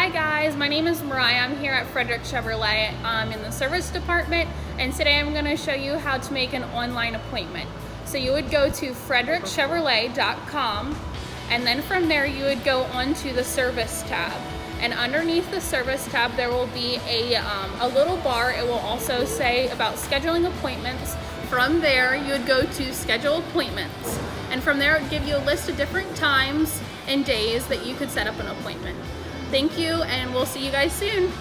Hi guys, my name is Mariah. I'm here at Frederick Chevrolet. I'm in the service department, and today I'm going to show you how to make an online appointment. So you would go to frederickchevrolet.com, and then from there you would go onto the service tab. And underneath the service tab there will be a little bar. It will also say about scheduling appointments. From there you would go to schedule appointments, and from there it would give you a list of different times and days that you could set up an appointment. Thank you, and we'll see you guys soon.